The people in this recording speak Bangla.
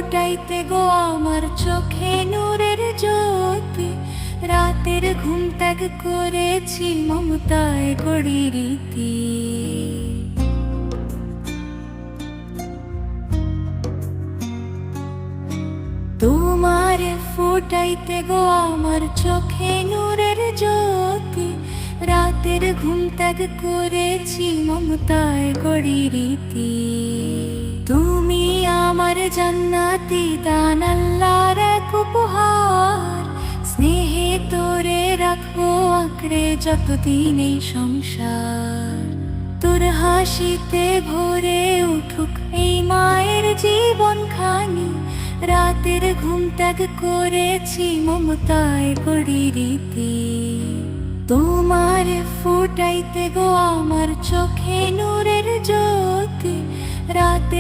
ফোটাইতে গো আমার চোখে নূরের জ্যোতি। রাতের ঘুম ত্যাগ করেছি মমতায় গড়ি রীতি। তোমারে ফোটাইতে গো আমার চোখে নূরের জ্যোতি। রাতের ঘুম ত্যাগ করেছি মমতায় গড়ি রীতি। তুমি আমার জান্নাতি দান, আল্লাহর এক উপহার। স্নেহে তোরে রাখবো আঁকড়ে যতদিন এই সংসার। তোর হাসিতে ভরে উঠুক এই মায়ের জীবন খানি। রাতের ঘুম ত্যাগ করেছি মমতায় গড়ি রীতি। তোমার ফুটাইতে গো আমার চোখে নূরের জ্যোতি। রাতের